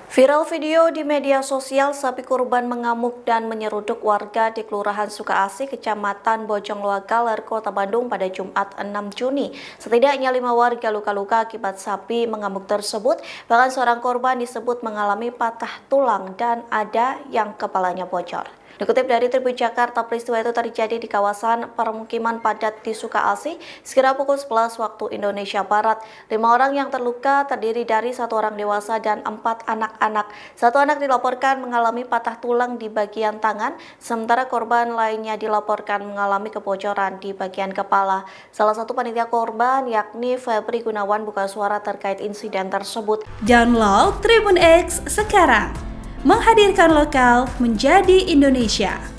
Viral video di media sosial sapi kurban mengamuk dan menyeruduk warga di Kelurahan Sukaasih, Kecamatan Bojong Loa Galer, Kota Bandung pada Jumat 6 Juni. Setidaknya 5 warga luka-luka akibat sapi mengamuk tersebut. Bahkan seorang korban disebut mengalami patah tulang dan ada yang kepalanya bocor. Dikutip dari Tribun Jakarta, peristiwa itu terjadi di kawasan permukiman padat di Sukaasih sekira pukul 11 waktu Indonesia Barat. 5 orang yang terluka terdiri dari 1 orang dewasa dan 4 anak-anak. 1 anak dilaporkan mengalami patah tulang di bagian tangan, sementara korban lainnya dilaporkan mengalami kebocoran di bagian kepala. Salah satu panitia korban, yakni Febri Gunawan, buka suara terkait insiden tersebut. Download Tribun X sekarang, menghadirkan lokal menjadi Indonesia.